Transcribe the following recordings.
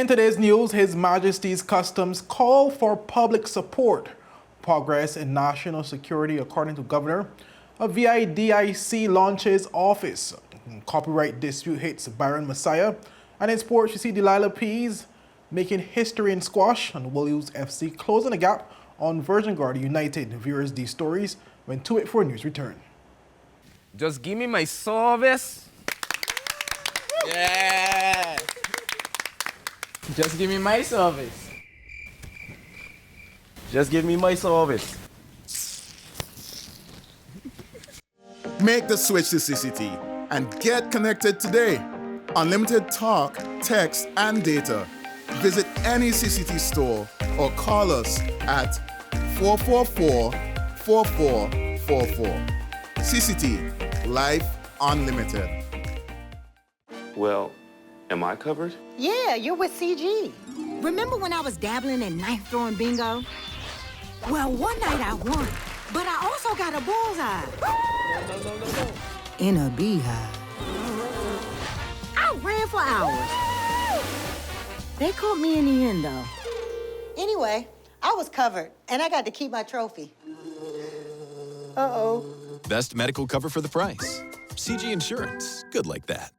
In today's news, His Majesty's Customs call for public support. Progress in national security, according to Governor. A VIDIC launches office. Copyright dispute hits Byron Messiah. And in sports, you see Delilah Pease making history in squash, and WOLUES FC closing the gap on Virgin Gorda United. Viewers these stories when 284 News return. Just give me my service. Yeah. Just give me my service. Just give me my service. Make the switch to CCT and get connected today. Unlimited talk, text, and data. Visit any CCT store or call us at 444-4444. CCT, Life Unlimited. Well, am I covered? Yeah, you're with CG. Remember when I was dabbling in knife throwing bingo? Well, one night I won, but I also got a bullseye. No. In a beehive. I ran for hours. They caught me in the end, though. Anyway, I was covered, and I got to keep my trophy. Uh-oh. Best medical cover for the price. CG Insurance. Good like that.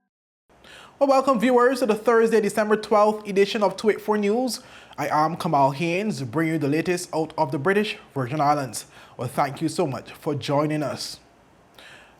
Well, welcome viewers to the Thursday, December 12th edition of 284 News. I am Kamal Haynes, bringing you the latest out of the British Virgin Islands. Well, thank you so much for joining us.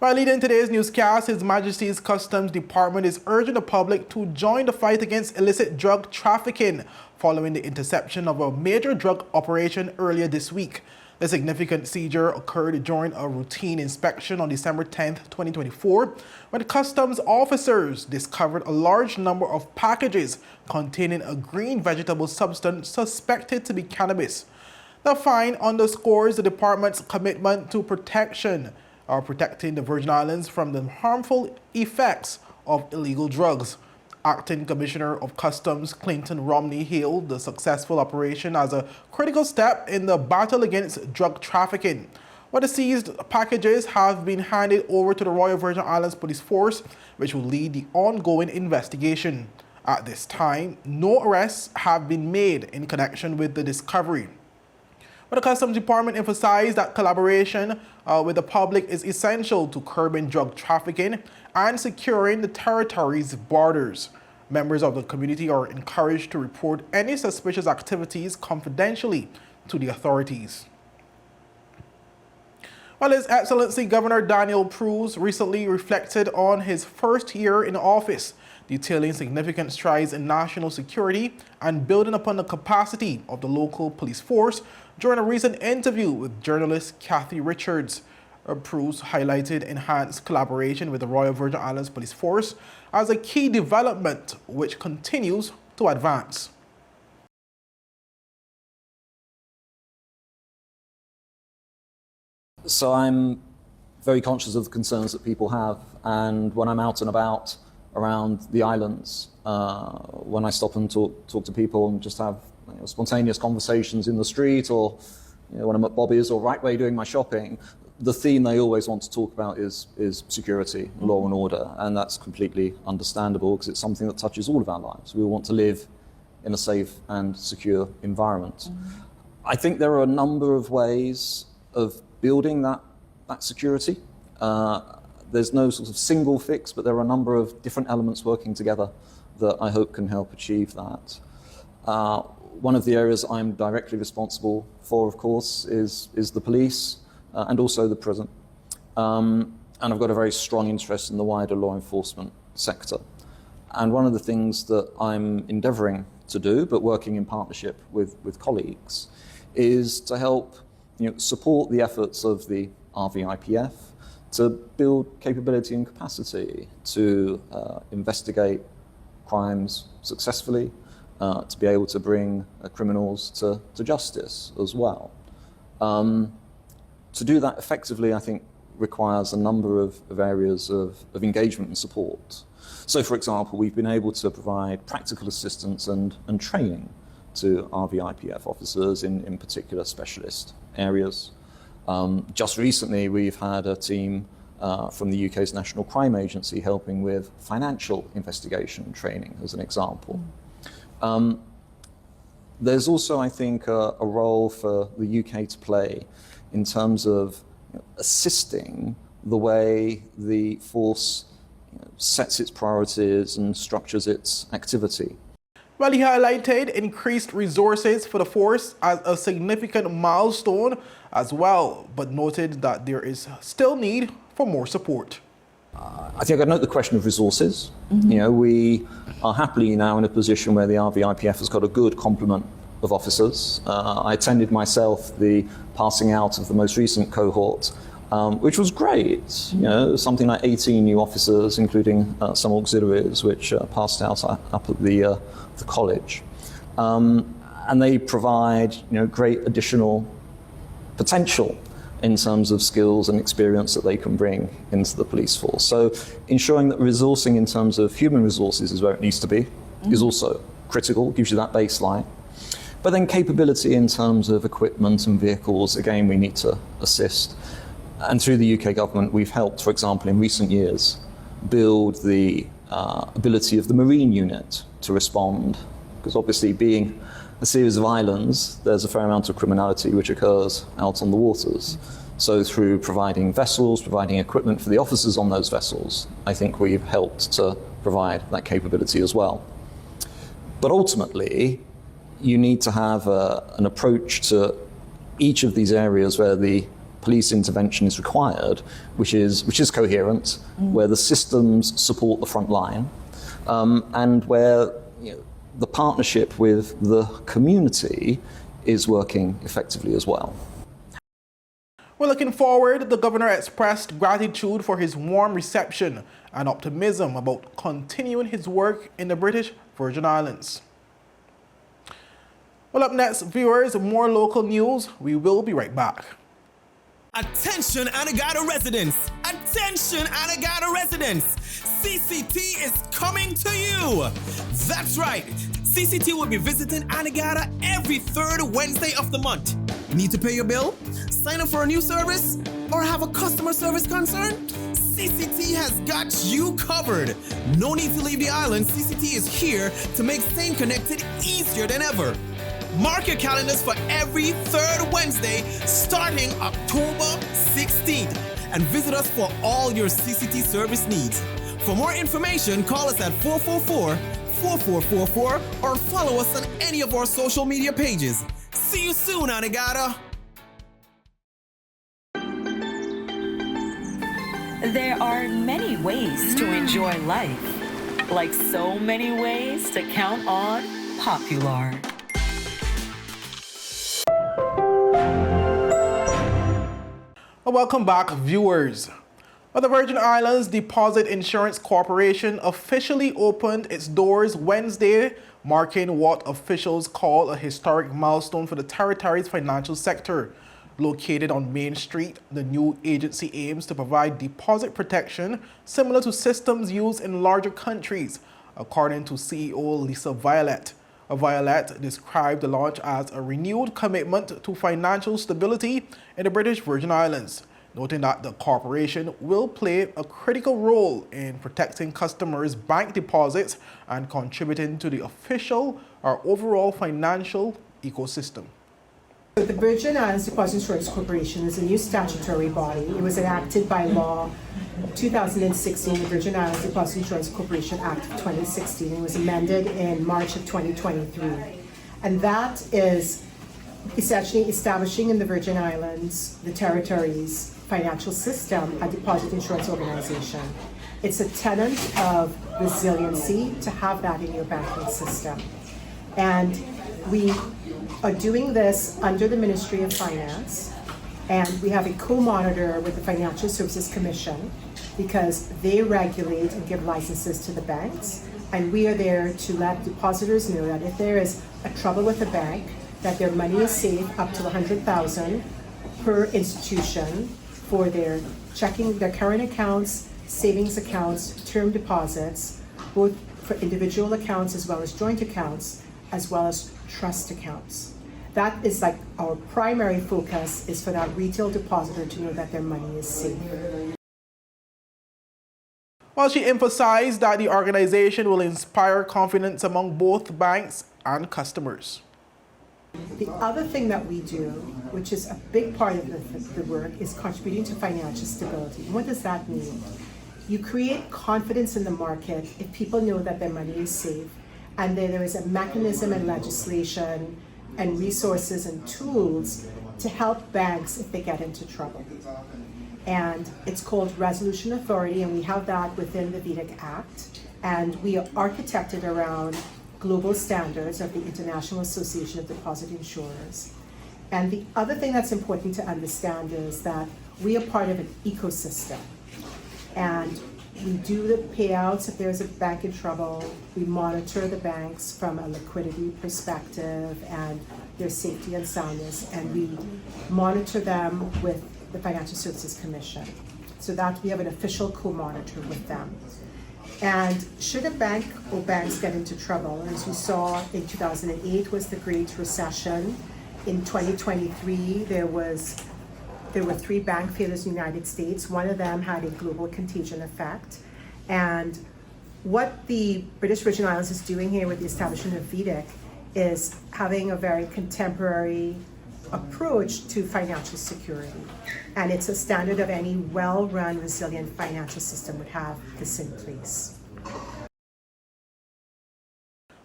Right, leading today's newscast, His Majesty's Customs Department is urging the public to join the fight against illicit drug trafficking following the interception of a major drug operation earlier this week. The significant seizure occurred during a routine inspection on December 10th, 2024, when customs officers discovered a large number of packages containing a green vegetable substance suspected to be cannabis. The find underscores the department's commitment to protecting the Virgin Islands from the harmful effects of illegal drugs. Acting Commissioner of Customs Clinton Romney hailed the successful operation as a critical step in the battle against drug trafficking. While the seized packages have been handed over to the Royal Virgin Islands Police Force, which will lead the ongoing investigation. At this time, no arrests have been made in connection with the discovery. But the Customs Department emphasized that collaboration with the public is essential to curbing drug trafficking and securing the territory's borders. Members of the community are encouraged to report any suspicious activities confidentially to the authorities. Well, His Excellency Governor Daniel PRUCE recently reflected on his first year in office, detailing significant strides in national security and building upon the capacity of the local police force during a recent interview with journalist Kathy Richards. PRUCE highlighted enhanced collaboration with the Royal Virgin Islands Police Force as a key development which continues to advance. So I'm very conscious of the concerns that people have, and when I'm out and about around the islands, when I stop and talk to people and just have spontaneous conversations in the street, or when I'm at Bobby's or Right Way doing my shopping, the theme they always want to talk about is security, law and order, and that's completely understandable because it's something that touches all of our lives. We all want to live in a safe and secure environment. I think there are a number of ways of building that security. There's no sort of single fix, but there are a number of different elements working together that I hope can help achieve that. One of the areas I'm directly responsible for, of course, is the police and also the prison. And I've got a very strong interest in the wider law enforcement sector. And one of the things that I'm endeavouring to do, but working in partnership with colleagues, is to help support the efforts of the RVIPF to build capability and capacity to investigate crimes successfully, to be able to bring criminals to justice as well. To do that effectively, I think, requires a number of areas of engagement and support. So, for example, we've been able to provide practical assistance and training to RVIPF officers in particular specialist areas. Just recently, we've had a team from the UK's National Crime Agency helping with financial investigation training, as an example. There's also, I think, a role for the UK to play in terms of assisting the way the force sets its priorities and structures its activity. Well, he highlighted increased resources for the force as a significant milestone as well, but noted that there is still need for more support. I think I'd note the question of resources. You know, we are happily now in a position where the RVIPF has got a good complement of officers. I attended myself the passing out of the most recent cohort, which was great. You know, something like 18 new officers, including some auxiliaries, which passed out up at the college. And they provide, great additional potential in terms of skills and experience that they can bring into the police force. So ensuring that resourcing in terms of human resources is where it needs to be is also critical, gives you that baseline. But then capability in terms of equipment and vehicles, again, we need to assist. And through the UK government, we've helped, for example, in recent years, build the ability of the Marine unit to respond, because obviously being a series of islands, there's a fair amount of criminality which occurs out on the waters. So through providing vessels, providing equipment for the officers on those vessels, I think we've helped to provide that capability as well. But ultimately, you need to have an approach to each of these areas where the police intervention is required, which is coherent, where the systems support the front line, and where the partnership with the community is working effectively as well. Well, looking forward, the governor expressed gratitude for his warm reception and optimism about continuing his work in the British Virgin Islands. Well, up next, viewers, more local news. We will be right back. Attention Anegada residents! Attention Anegada residents! CCT is coming to you! That's right! CCT will be visiting Anegada every third Wednesday of the month. Need to pay your bill? Sign up for a new service? Or have a customer service concern? CCT has got you covered! No need to leave the island. CCT is here to make staying connected easier than ever. Mark your calendars for every third Wednesday starting October 16th and visit us for all your CCT service needs. For more information, call us at 444-4444 or follow us on any of our social media pages. See you soon, Anegada! There are many ways to enjoy life, like so many ways to count on Popular. Welcome back, viewers. Well, the Virgin Islands Deposit Insurance Corporation officially opened its doors Wednesday, marking what officials call a historic milestone for the territory's financial sector. Located on Main Street, the new agency aims to provide deposit protection similar to systems used in larger countries, according to CEO Lisa Violet. Violet described the launch as a renewed commitment to financial stability in the British Virgin Islands, noting that the corporation will play a critical role in protecting customers' bank deposits and contributing to the official or overall financial ecosystem. The Virgin Islands Deposit Insurance Corporation is a new statutory body. It was enacted by law 2016, the Virgin Islands Deposit Insurance Corporation Act of 2016. It was amended in March of 2023. And that is essentially establishing in the Virgin Islands, the territories' financial system, a deposit insurance organization. It's a tenet of resiliency to have that in your banking system. And we are doing this under the Ministry of Finance, and we have a co-monitor with the Financial Services Commission because they regulate and give licenses to the banks, and we are there to let depositors know that if there is a trouble with a bank, that their money is safe up to $100,000 per institution for their checking, their current accounts, savings accounts, term deposits, both for individual accounts as well as joint accounts, as well as trust accounts. That is like our primary focus, is for that retail depositor to know that their money is safe. While she emphasized that the organization will inspire confidence among both banks and customers. The other thing that we do, which is a big part of the work, is contributing to financial stability. And what does that mean? You create confidence in the market if people know that their money is safe, and then there is a mechanism and legislation and resources and tools to help banks if they get into trouble. And it's called Resolution Authority, and we have that within the VIDIC Act, and we are architected around global standards of the International Association of Deposit Insurers. And the other thing that's important to understand is that we are part of an ecosystem, and we do the payouts if there's a bank in trouble. We monitor the banks from a liquidity perspective and their safety and soundness, and we monitor them with the Financial Services Commission, so that we have an official co-monitor with them. And should a bank or banks get into trouble, as we saw in 2008 was the Great Recession. In 2023, there were 3 bank failures in the United States. One of them had a global contagion effect. And what the British Virgin Islands is doing here with the establishment of VIDIC is having a very contemporary approach to financial security. And it's a standard of any well-run, resilient financial system would have this in place.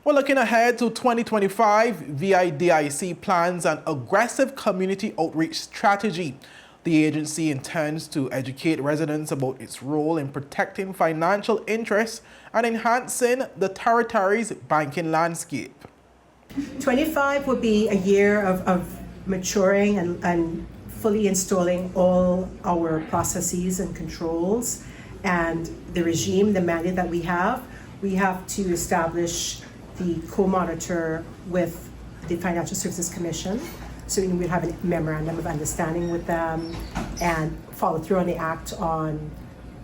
Well, looking ahead to 2025, VIDIC plans an aggressive community outreach strategy. The agency intends to educate residents about its role in protecting financial interests and enhancing the territory's banking landscape. 25 will be a year of maturing and fully installing all our processes and controls and the regime, the mandate that we have. We have to establish the co-monitor with the Financial Services Commission. So we'll have a memorandum of understanding with them and follow through on the act on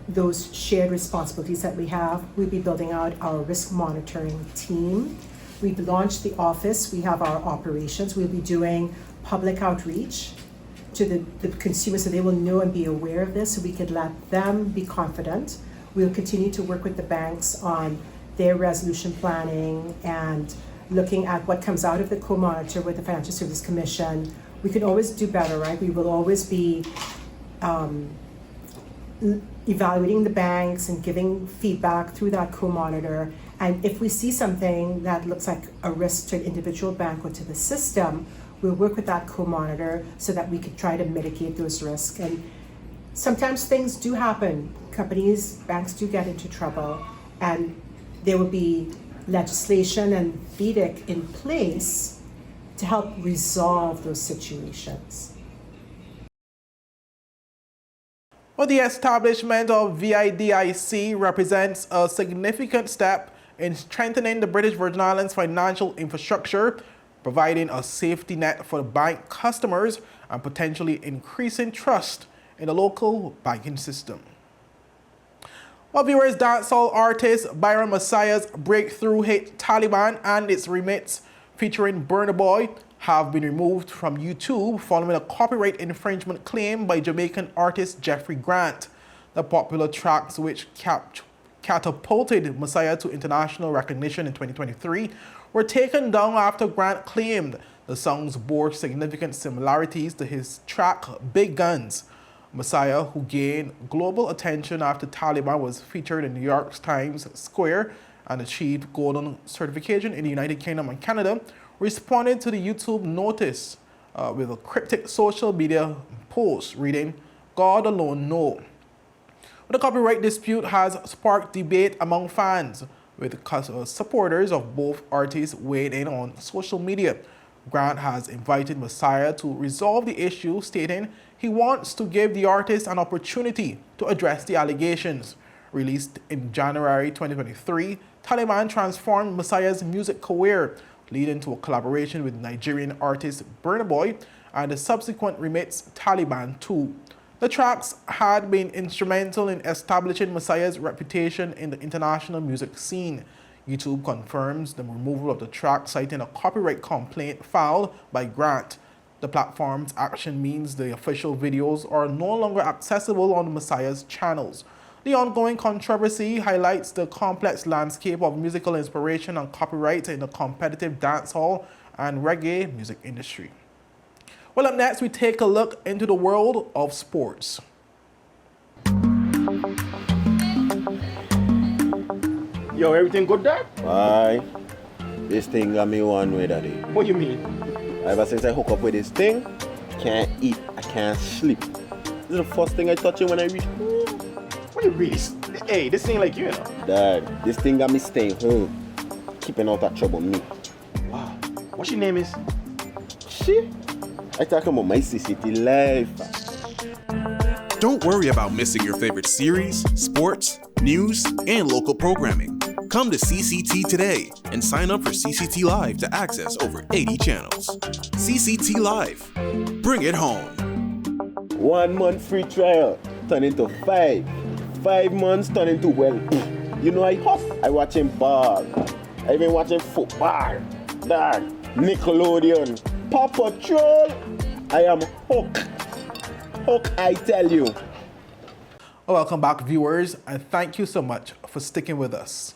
those shared responsibilities that we have. We'll be building out our risk monitoring team. We've launched the office. We have our operations. We'll be doing public outreach to the consumers so they will know and be aware of this, so we could let them be confident. We'll continue to work with the banks on their resolution planning and looking at what comes out of the co-monitor with the Financial Services Commission. We can always do better, right? We will always be evaluating the banks and giving feedback through that co-monitor. And if we see something that looks like a risk to an individual bank or to the system, we'll work with that co-monitor so that we could try to mitigate those risks. And sometimes things do happen. Companies, banks do get into trouble, and there will be legislation and VIDIC in place to help resolve those situations. Well, the establishment of VIDIC represents a significant step in strengthening the British Virgin Islands financial infrastructure, providing a safety net for bank customers and potentially increasing trust in the local banking system. Well, viewers, dancehall artist Byron Messiah's breakthrough hit Taliban and its remix featuring Burna Boy have been removed from YouTube following a copyright infringement claim by Jamaican artist Jeffrey Grant. The popular tracks, which catapulted Messiah to international recognition in 2023, were taken down after Grant claimed the songs bore significant similarities to his track Big Guns. Messiah, who gained global attention after Taliban was featured in New York Times Square and achieved golden certification in the United Kingdom and Canada, responded to the YouTube notice with a cryptic social media post reading, "God alone know." The copyright dispute has sparked debate among fans, with supporters of both artists weighing in on social media. Grant has invited Messiah to resolve the issue, stating he wants to give the artist an opportunity to address the allegations. Released in January 2023, Taliban transformed Messiah's music career, leading to a collaboration with Nigerian artist Burna Boy and the subsequent remix Taliban 2. The tracks had been instrumental in establishing Messiah's reputation in the international music scene. YouTube confirms the removal of the track, citing a copyright complaint filed by Grant. The platform's action means the official videos are no longer accessible on Messiah's channels. The ongoing controversy highlights the complex landscape of musical inspiration and copyright in the competitive dancehall and reggae music industry. Well, up next, we take a look into the world of sports. Yo, everything good, Dad? Aye. This thing got me one way, Daddy. What do you mean? Ever since I hook up with this thing, can't eat, I can't sleep. This is the first thing I touch it when I reach home. What you really? Hey, this ain't like you, know. Dad, this thing got me staying home, keeping out of trouble me. Wow. What your name is? Shit. I talking about my CCT life. Don't worry about missing your favorite series, sports, news, and local programming. Come to CCT today and sign up for CCT Live to access over 80 channels. CCT Live. Bring it home. 1 month free trial turn into 5. 5 months turn into, well, you know I watching ball. I even watching football. Dad, Nickelodeon, Paw Patrol. I am hooked. Hook, I tell you. Welcome back, viewers, and thank you so much for sticking with us.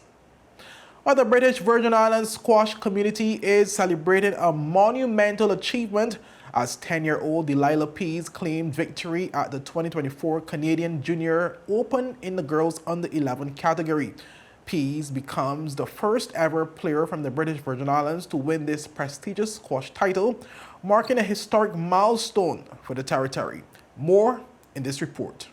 Well, the British Virgin Islands squash community is celebrating a monumental achievement as 10-year-old Delilah Pease claimed victory at the 2024 Canadian Junior Open in the girls under-11 category. Pease becomes the first ever player from the British Virgin Islands to win this prestigious squash title, marking a historic milestone for the territory. More in this report.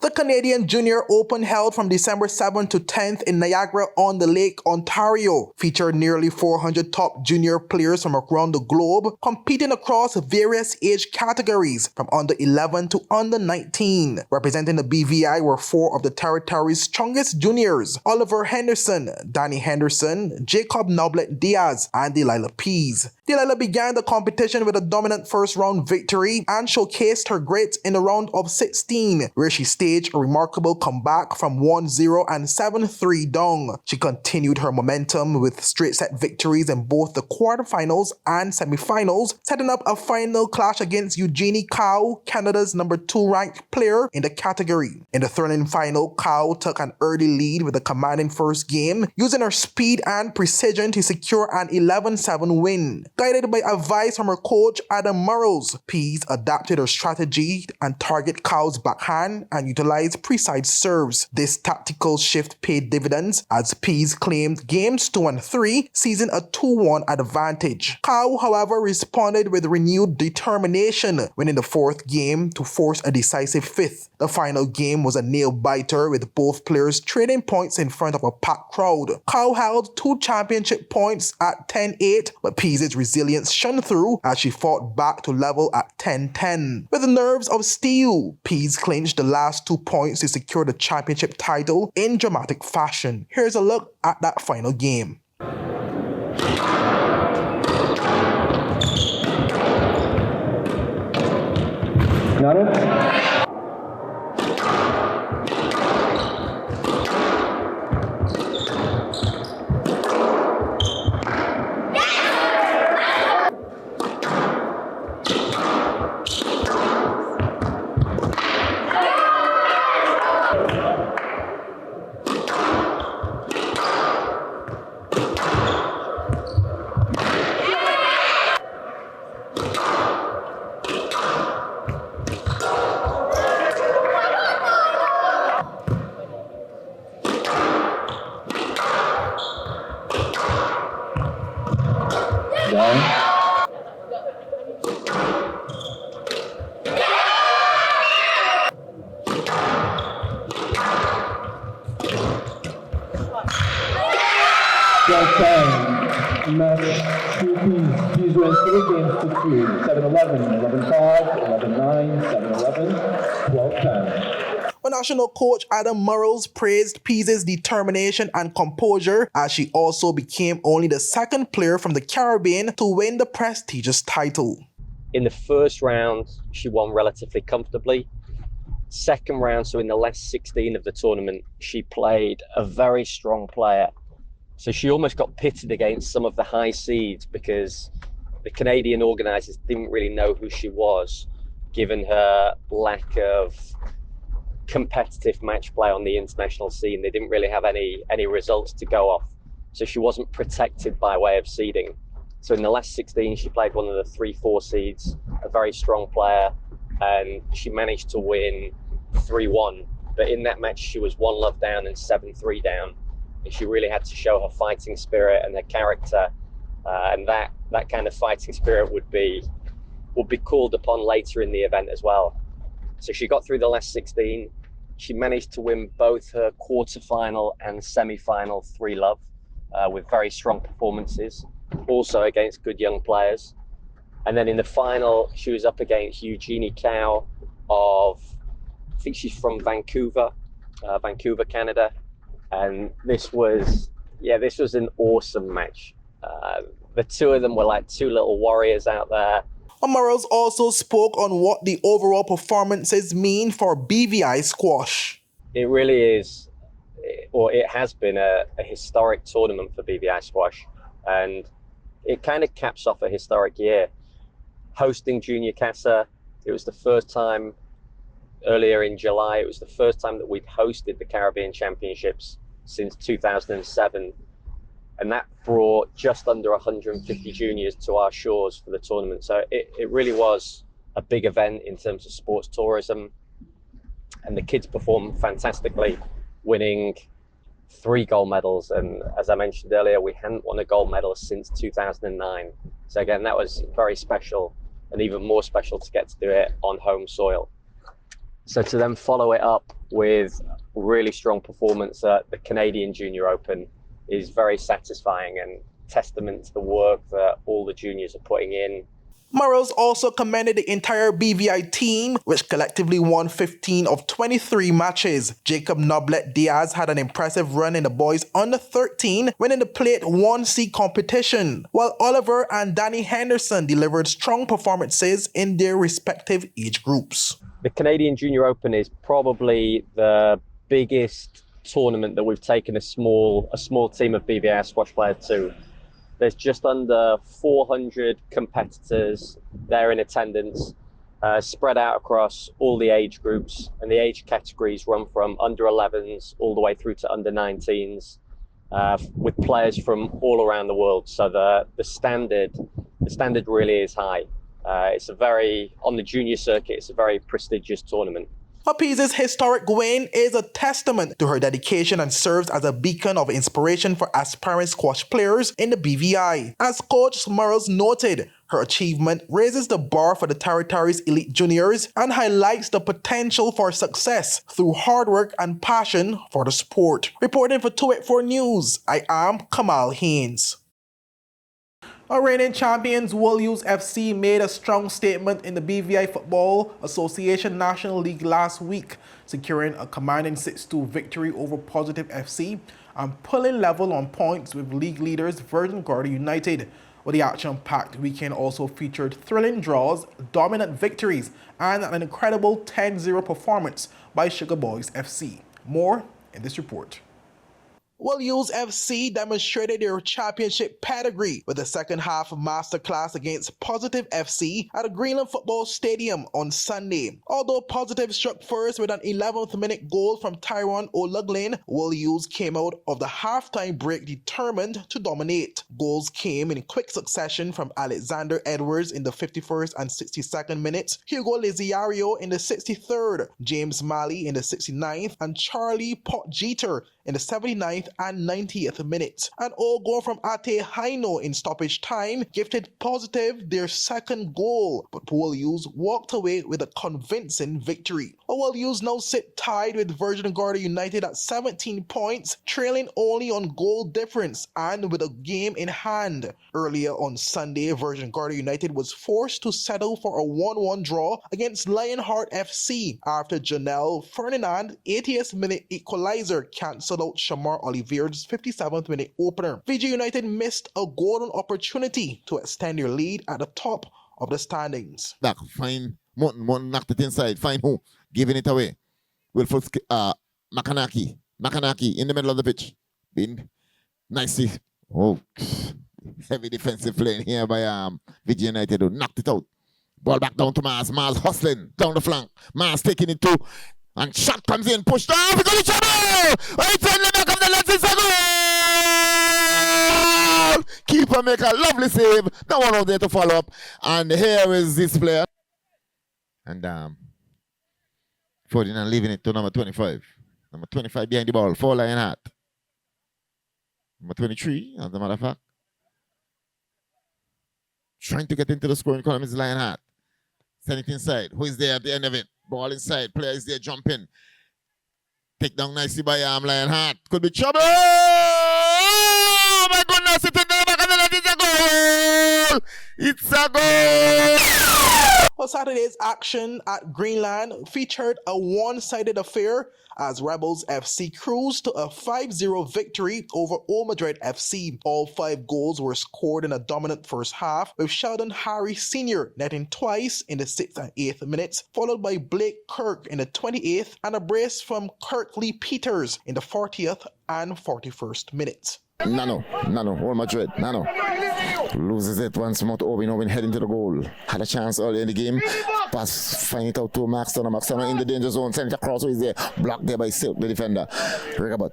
The Canadian Junior Open, held from December 7th to 10th in Niagara-on-the-Lake, Ontario, featured nearly 400 top junior players from around the globe, competing across various age categories from under 11 to under 19. Representing the BVI were 4 of the territory's strongest juniors: Oliver Henderson, Danny Henderson, Jacob Noblet Diaz, and Delilah Pease. Delilah began the competition with a dominant first-round victory and showcased her greats in the round of 16, where she staged a remarkable comeback from 1-0 and 7-3 down. She continued her momentum with straight-set victories in both the quarterfinals and semifinals, setting up a final clash against Eugenie Cow, Canada's number 2 ranked player in the category. In the thrilling final, Cow took an early lead with a commanding first game, using her speed and precision to secure an 11-7 win. Guided by advice from her coach Adam Murrows, Pease adapted her strategy and target Cow's backhand and utilized precise serves. This tactical shift paid dividends as Pease claimed games 2 and 3, seizing a 2-1 advantage. Cow, however, responded with renewed determination, winning the 4th game to force a decisive 5th. The final game was a nail-biter, with both players trading points in front of a packed crowd. Cow held 2 championship points at 10-8, but Pease's resilience shone through as she fought back to level at 10-10. With the nerves of steel, Pease clinched the last 2 points to secure the championship title in dramatic fashion. Here's a look at that final game. Got it? Pease wins 3 games to 2, 7-11, 11-5, 11-9, 7-11, 12-10. Well, national coach Adam Murrows praised Pease's determination and composure, as she also became only the 2nd player from the Caribbean to win the prestigious title. In the first round, she won relatively comfortably. Second round, so in the last 16 of the tournament, she played a very strong player. So she almost got pitted against some of the high seeds because the Canadian organisers didn't really know who she was, given her lack of competitive match play on the international scene. They didn't really have any results to go off. So she wasn't protected by way of seeding. So in the last 16, she played one of the 3-4 seeds, a very strong player, and she managed to win 3-1. But in that match, she was 1-love down and 7-3 down. And she really had to show her fighting spirit and her character, and that kind of fighting spirit would be called upon later in the event as well. So she got through the last 16. She managed to win both her quarterfinal and semi-final 3-love with very strong performances, also against good young players. And then in the final, she was up against Eugenie Cow of, I think she's from Vancouver, Canada. And this was an awesome match. The two of them were like two little warriors out there. Morales also spoke on what the overall performances mean for BVI squash. It really is, or it has been a historic tournament for BVI squash, and it kind of caps off a historic year. Hosting Junior Casa, it was the first time earlier in July, it was the first time that we'd hosted the Caribbean Championships since 2007. And that brought just under 150 juniors to our shores for the tournament. So it really was a big event in terms of sports tourism. And the kids performed fantastically, winning 3 gold medals. And as I mentioned earlier, we hadn't won a gold medal since 2009. So again, that was very special, and even more special to get to do it on home soil. So to then follow it up with really strong performance at the Canadian Junior Open is very satisfying and testament to the work that all the juniors are putting in. Morales also commended the entire BVI team, which collectively won 15 of 23 matches. Jacob Noblet Diaz had an impressive run in the boys under 13, winning the plate 1C competition, while Oliver and Danny Henderson delivered strong performances in their respective age groups. The Canadian Junior Open is probably the biggest tournament that we've taken a small team of BVI squash players to. There's just under 400 competitors there in attendance, spread out across all the age groups, and the age categories run from under 11s all the way through to under 19s, with players from all around the world. So the standard really is high. On the junior circuit, it's a very prestigious tournament. Appice's historic win is a testament to her dedication and serves as a beacon of inspiration for aspiring squash players in the BVI. As Coach Morales noted, her achievement raises the bar for the territory's elite juniors and highlights the potential for success through hard work and passion for the sport. Reporting for 284 News, I am Kamal Haynes. Our reigning champions WOLUES FC made a strong statement in the BVI Football Association National League last week, securing a commanding 6-2 victory over Positive FC and pulling level on points with league leaders Virgin Gorda United. Well, the action-packed weekend also featured thrilling draws, dominant victories, and an incredible 10-0 performance by Sugar Boys FC. More in this report. WOLUES FC demonstrated their championship pedigree with a second-half masterclass against Positive FC at the Greenland Football Stadium on Sunday. Although Positive struck first with an 11th-minute goal from Tyrone O'Loughlin, WOLUES came out of the halftime break determined to dominate. Goals came in quick succession from Alexander Edwards in the 51st and 62nd minutes, Hugo Liziario in the 63rd, James Malley in the 69th, and Charlie Potjeter in the 79th and 90th minutes. An all goal from Ate Haino in stoppage time gifted Positive their second goal, but WOLUES walked away with a convincing victory. WOLUES now sit tied with Virgin Gorda United at 17 points, trailing only on goal difference and with a game in hand. Earlier on Sunday, Virgin Gorda United was forced to settle for a 1-1 draw against Lionheart FC after Janelle Ferdinand 80th minute equalizer cancelled out Shamar Olivier's 57th minute opener. VG United missed a golden opportunity to extend their lead at the top of the standings. Back, fine. Morton knocked it inside. Fine who? Giving it away. Wilford Makanaki in the middle of the pitch. Been nicely. Oh, heavy defensive play here by VG United who knocked it out. Ball back down to Mars. Mars hustling down the flank. Mars taking it to And shot comes in, pushed off, it's on the trouble! Right in the back of the net, it's a goal! Keeper make a lovely save, no one out there to follow up. And here is this player. And Ferdinand leaving it to number 25. Number 25 behind the ball for Lionheart. Number 23, as a matter of fact. Trying to get into the scoring column is Lionheart. Send it inside. Who is there at the end of it? Ball inside. Player is there jumping. Take down nicely by Lionheart. Could be trouble. Oh my goodness. It's in the back of the net. It's a goal. It's a goal. Well, Saturday's action at Greenland featured a one-sided affair as Rebels FC cruised to a 5-0 victory over Old Madrid FC. All 5 goals were scored in a dominant first half, with Sheldon Harry Sr. netting twice in the 6th and 8th minutes, followed by Blake Kirk in the 28th and a brace from Kirkley Peters in the 40th and 41st minutes. Nano, Old Madrid, Nano. Loses it once more to Owen heading to the goal. Had a chance early in the game. Pass, find it out to Max Turner in the danger zone. Send it across, who is there. Blocked there by Silk, the defender. Rigabot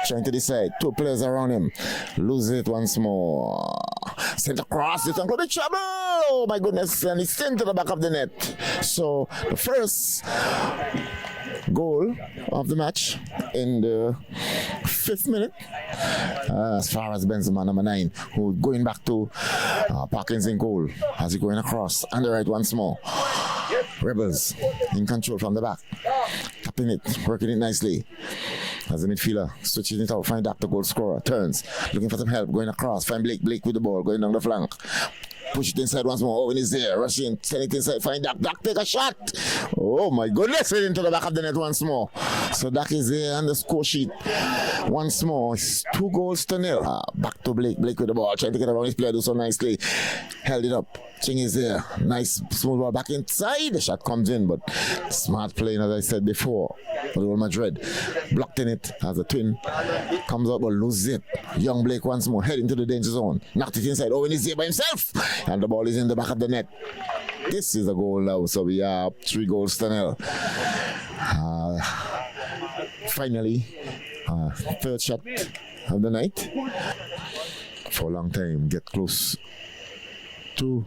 trying to decide. 2 players around him. Loses it once more. Sent across, it's uncle the trouble. Oh my goodness, and it's into the back of the net. So the first goal of the match in the 5th minute. As far as Benzema, number 9, who going back to Parkins in goal as he going across. And the right once more. Rebels in control from the back. Tapping it, working it nicely. As the midfielder switching it out, find up the goal scorer. Turns, looking for some help, going across. Find Blake with the ball, going down the flank. Push it inside once more. Owen is there. Rushing. Send it inside. Find Dak. Dak take a shot. Oh my goodness. Right into the back of the net once more. So Dak is there on the score sheet. Once more. It's 2-0. Back to Blake. Blake with the ball. Trying to get around his player. Do so nicely. Held it up. Ching is there. Nice smooth ball back inside. The shot comes in. But smart playing as I said before. For Real Madrid. Blocked in it as a twin. Comes out but loses it. Young Blake once more. Head into the danger zone. Knocked it inside. Owen is there by himself. And the ball is in the back of the net. This is a goal now, so we are up 3-0. Finally, 3rd shot of the night. For a long time, get close to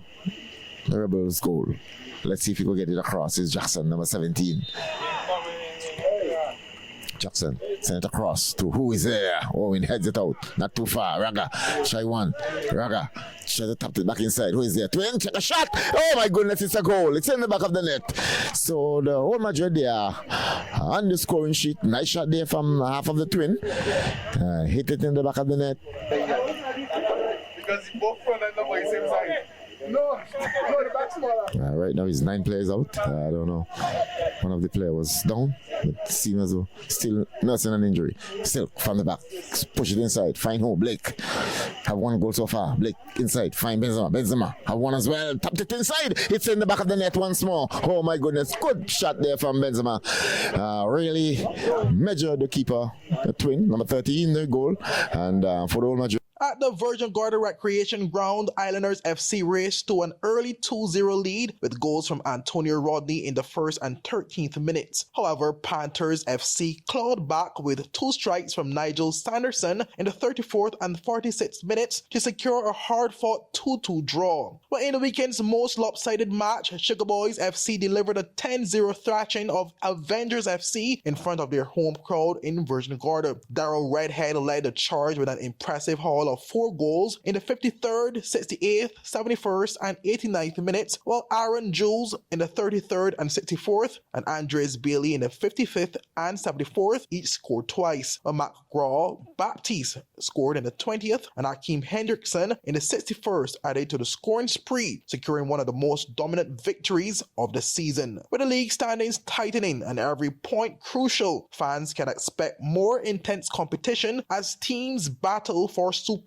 the Rebels' goal. Let's see if we can get it across. It's Jackson, number 17. Jackson sent it across to who is there. Owen heads it out. Not too far. Raga. Try one. Raga. Try to tap it back inside. Who is there? Twin. Check a shot. Oh my goodness. It's a goal. It's in the back of the net. So the Old Madrid there on the scoring sheet. Nice shot there from half of the twin. Hit it in the back of the net. Because he both front and number is same side. No, the back smaller. Right now he's 9 players out. I don't know. One of the players was down, but seems as though still nursing an injury. Still from the back, push it inside. Find who? Blake. Have 1 goal so far. Blake inside. Find Benzema. Benzema have 1 as well. Tapped it inside. It's in the back of the net once more. Oh my goodness! Good shot there from Benzema. Really measured the keeper, the twin, number 13, the goal, and for the Old Madrid. At the Virgin Gorda Recreation Ground, Islanders FC raced to an early 2-0 lead with goals from Antonio Rodney in the 1st and 13th minutes. However, Panthers FC clawed back with 2 strikes from Nigel Sanderson in the 34th and 46th minutes to secure a hard-fought 2-2 draw. But in the weekend's most lopsided match, Sugar Boys FC delivered a 10-0 thrashing of Avengers FC in front of their home crowd in Virgin Gorda. Darryl Redhead led the charge with an impressive haul of 4 goals in the 53rd, 68th, 71st, and 89th minutes, while Aaron Jules in the 33rd and 64th, and Andres Bailey in the 55th and 74th each scored twice. While McGraw Baptiste scored in the 20th, and Akeem Hendrickson in the 61st added to the scoring spree, securing one of the most dominant victories of the season. With the league standings tightening and every point crucial, fans can expect more intense competition as teams battle for supremacy.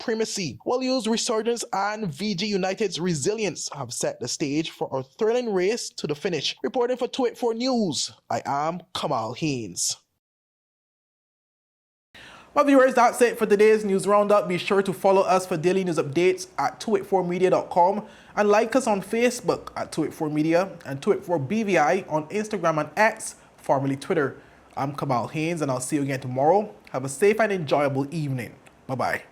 WOLUES' resurgence and VG United's resilience have set the stage for a thrilling race to the finish. Reporting for 284 News, I am Kamal Haynes. Well, viewers, that's it for today's news roundup. Be sure to follow us for daily news updates at 284media.com and like us on Facebook at 284media and 284BVI on Instagram and X formerly Twitter. I'm Kamal Haynes, and I'll see you again tomorrow. Have a safe and enjoyable evening. Bye-bye.